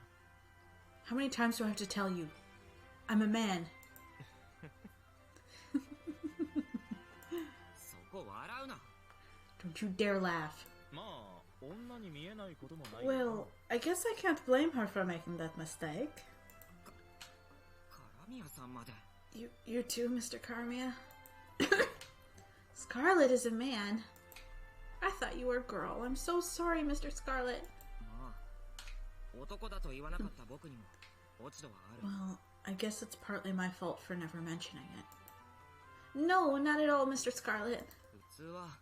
How many times do I have to tell you? I'm a man. そこ笑うな。 Don't you dare laugh. まあ、女に見えないこともない。 Well, I guess I can't blame her for making that mistake. カラミヤさんまで。 You too, Mr. Carmia? Scarlet is a man. I thought you were a girl. I'm so sorry, Mr. Scarlet. まあ、男だと言わなかった僕にも落ち度はある。 Well, I guess it's partly my fault for never mentioning it. No, not at all, Mr. Scarlet. 普通は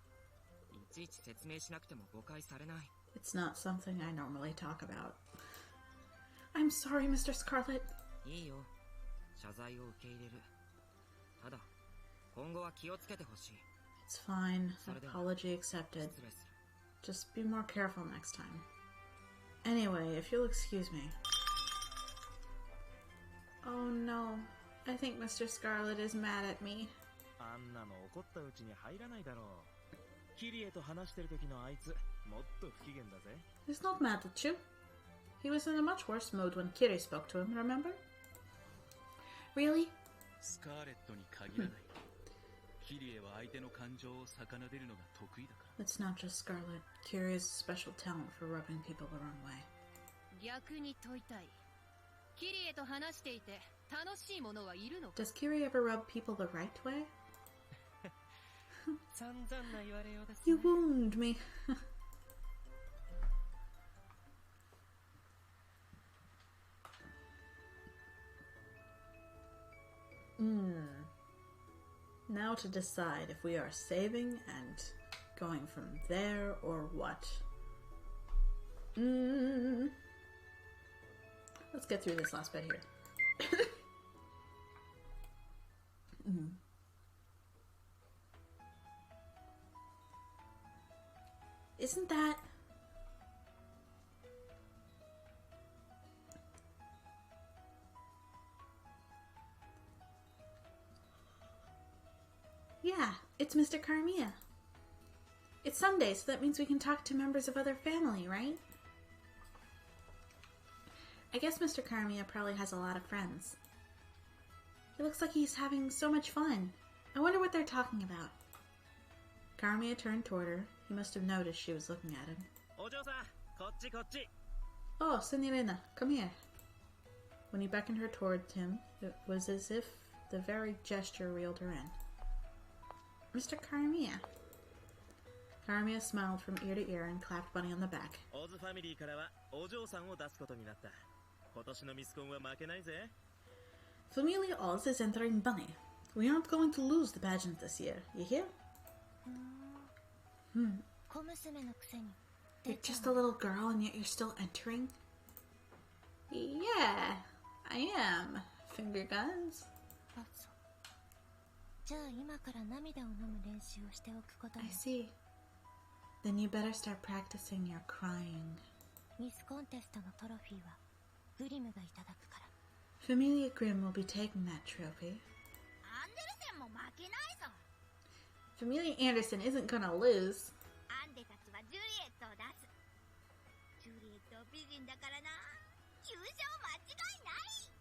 ちいち説明しなくても誤解されない。 It's not something I normally talk about. I'm sorry, Mr. Scarlet. いいよ。謝罪を受け入れる。ただ、今後は気をつけてほしい。 It's fine. Apology accepted. 失礼する。 Just be more careful next time. Anyway, if you'll excuse me. Oh no. I think Mr. Scarlet is mad at me. あんなの怒ったうちに入らないだろう。キリエと話してる時のあいつ、もっと不機嫌だぜ。 He's not mad at you. He was in a much worse mood when Kiri spoke to him, remember? Really? スカーレットに限らない。キリエは相手の感情を逆なでるのが得意だから。 It's not just Scarlet. Kiri has a special talent for rubbing people the wrong way. 逆に問いたい。キリエと話していて楽しいものはいるのか？ Does Kiri ever rub people the right way? 散々な言われようですね。 You wound me. Now to decide if we are saving and going from there or what. Let's get through this last bit here. Isn't that... Yeah, it's Mr. Carmia. It's Sunday, so that means we can talk to members of other family, right? I guess Mr. Carmia probably has a lot of friends. It looks like he's having so much fun. I wonder what they're talking about. Carmia turned toward her. He must have noticed she was looking at him. Oh, Senorina, come here. When he beckoned her towards him, it was as if the very gesture reeled her in. Mr. Carmia. Carmia smiled from ear to ear and clapped Bunny on the back. Familia Oz is entering Bunny. We aren't going to lose the pageant this year, you hear? You're just a little girl and yet you're still entering? Yeah, I am. Finger guns. I see. Then you better start practicing your crying. Familia Grimm will be taking that trophy. Familia Anderson isn't gonna lose.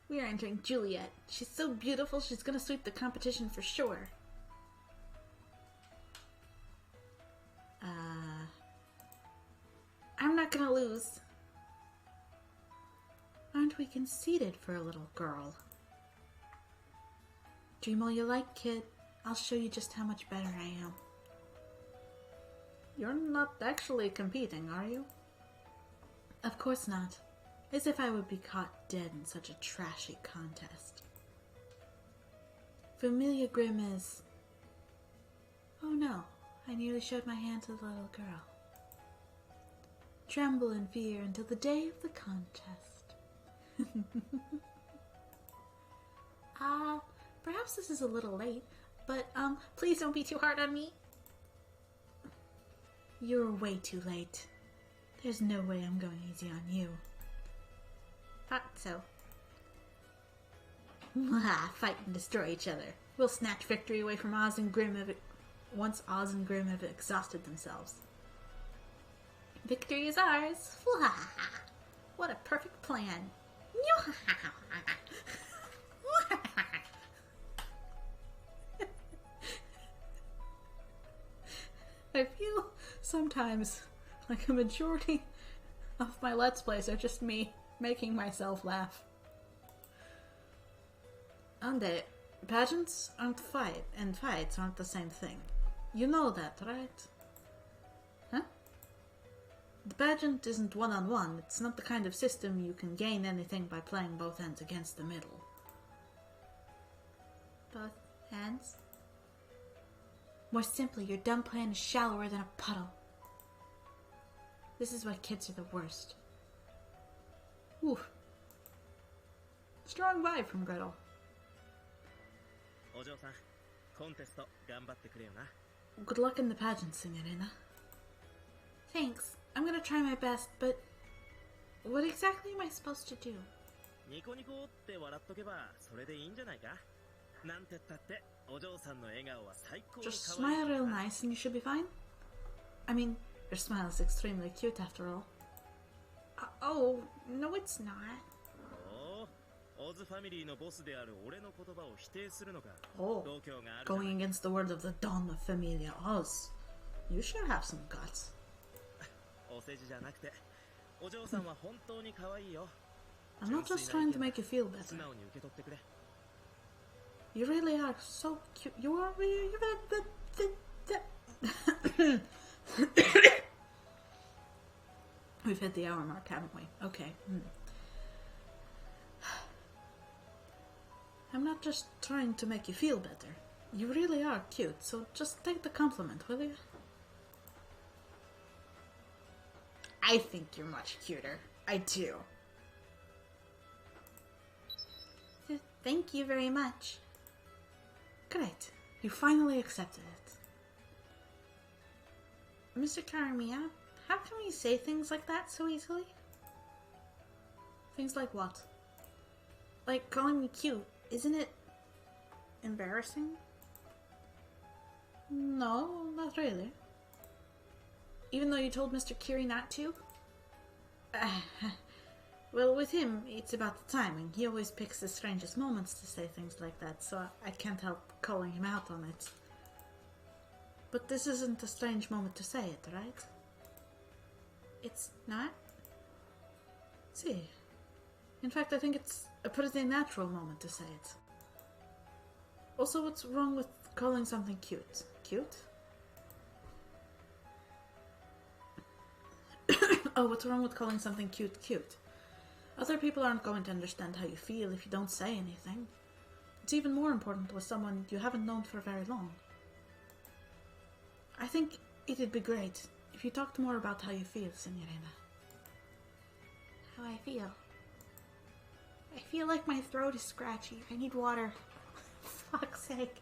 We are entering Juliet. She's so beautiful, she's gonna sweep the competition for sure. I'm not gonna lose. Aren't we conceited for a little girl? Dream all you like, kid. I'll show you just how much better I am. You're not actually competing, are you? Of course not. As if I would be caught dead in such a trashy contest. Familia Grimm is... Oh no, I nearly showed my hand to the little girl. Tremble in fear until the day of the contest. Perhaps this is a little late, but, please don't be too hard on me. You're way too late. There's no way I'm going easy on you. Thought so. Fight and destroy each other. We'll snatch victory away from Oz and Grimm once Oz and Grimm have exhausted themselves. Victory is ours. What a perfect plan. I feel sometimes like a majority of my Let's Plays are just me making myself laugh. Ande, pageants aren't and fights aren't the same thing. You know that, right? Huh? The pageant isn't one-on-one. It's not the kind of system you can gain anything by playing both ends against the middle. Both ends? More simply, your dumb plan is shallower than a puddle. This is why kids are the worst. Oof. Strong vibe from Gretel. お嬢さん、コンテスト頑張ってくれよな。Good luck in the pageant, Signorina. Thanks. I'm gonna try my best, but what exactly am I supposed to do? ニコニコって笑っとけばそれでいいんじゃないか。なんてったってお嬢さんの笑顔は最高に Just 可愛い smile real nice and you should be fine. I mean, your smile is extremely cute after all. Oh, no it's not. オズファミリーのボスである俺の言葉を否定するのか。 Oh, 度胸があるじゃない going against the word of the Don of Familia Oz. You sure have some guts. お世辞じゃなくて、お嬢さんは本当に可愛いよ。 I'm not just trying to make you feel better. 素直に受け取ってくれ。 You really are so cute. You are really... We've hit the hour mark, haven't we? Okay. I'm not just trying to make you feel better. You really are cute, so just take the compliment, will you? I think you're much cuter. I do. Thank you very much. Great. You finally accepted it. Mr. Karamia, how can you say things like that so easily? Things like what? Like calling me cute. Isn't it embarrassing? No, not really. Even though you told Mr. Kiri not to? Well, with him, it's about the timing. He always picks the strangest moments to say things like that, so I can't help calling him out on it. But this isn't a strange moment to say it, right? It's not? See. In fact, I think it's a pretty natural moment to say it. Also, what's wrong with calling something cute? Cute? Oh, what's wrong with calling something cute cute? Other people aren't going to understand how you feel if you don't say anything. It's even more important with someone you haven't known for very long. I think it'd be great if you talked more about how you feel, Signorina. How I feel? I feel like my throat is scratchy. I need water. Fuck's sake.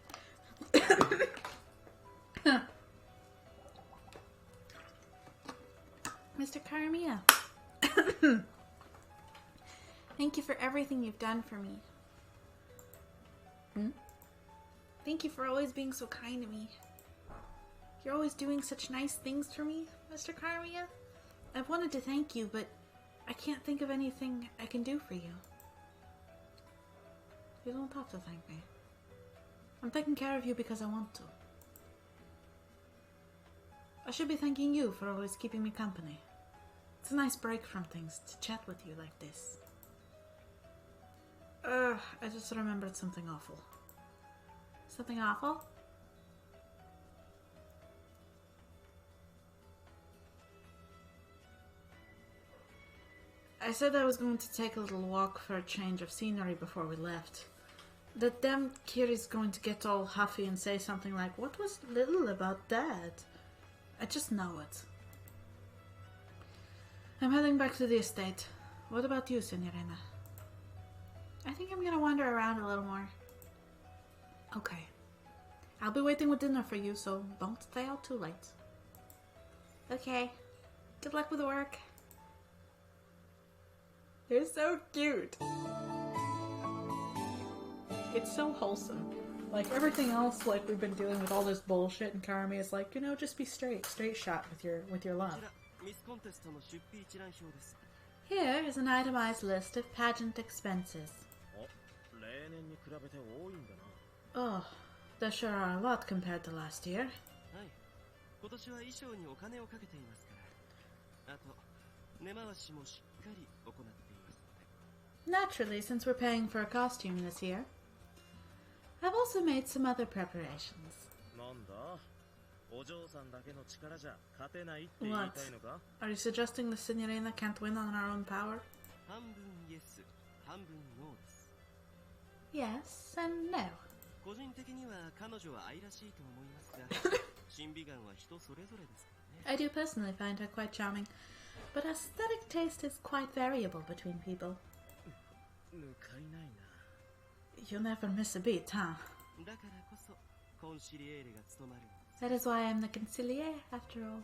Mr. Karamia. Thank you for everything you've done for me. Thank you for always being so kind to me. You're always doing such nice things for me, Mr. Karamia. I've wanted to thank you, but I can't think of anything I can do for you. You don't have to thank me. I'm taking care of you because I want to. I should be thanking you for always keeping me company. It's a nice break from things to chat with you like this. I just remembered something awful. Something awful? I said I was going to take a little walk for a change of scenery before we left. That damn Kiri's going to get all huffy and say something like, "What was little about that?" I just know it. I'm heading back to the estate. What about you, Signorina? I think I'm gonna wander around a little more. Okay. I'll be waiting with dinner for you, so don't stay out too late. Okay. Good luck with work. They're so cute. It's so wholesome. Like everything else, like we've been dealing with all this bullshit, and Karami is like, you know, just be straight shot with your love. Here is an itemized list of pageant expenses. Oh, there sure are a lot compared to last year. Naturally, since we're paying for a costume this year. I've also made some other preparations. What? Are you suggesting the Signorina can't win on her own power? Yes and no. I do personally find her quite charming, But aesthetic taste is quite variable between people. 抜かいないな。 You'll never miss a beat, huh? だからこそコンシリエーレが務まる。 That is why I'm the conciliere, after all.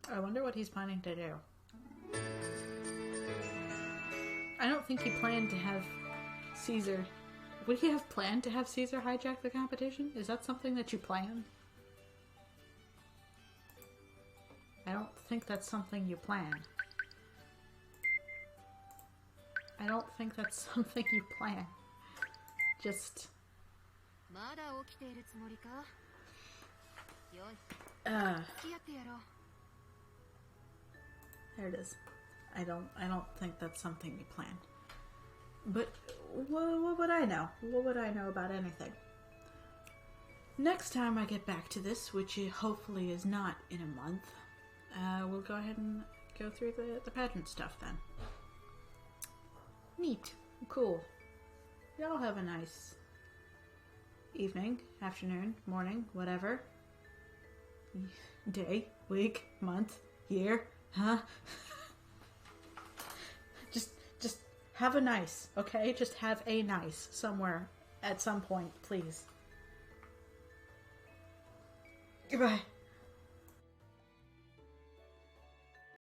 I wonder what he's planning to do. I don't think he planned to have Caesar... Would he have planned to have Caesar hijack the competition? Is that something that you plan? I don't think that's something you plan. I don't think that's something you plan. Just... まだ起きているつもりか。よい。 付き合ってやろう。 There it is. I don't think that's something you plan. But what would I know? What would I know about anything? Next time I get back to this, which hopefully is not in a month, we'll go ahead and go through the pageant stuff then. Neat. Cool. Y'all have a nice evening, afternoon, morning, whatever. Day, week, month, year, huh? Just have a nice, okay? Just have a nice somewhere at some point, please. Goodbye.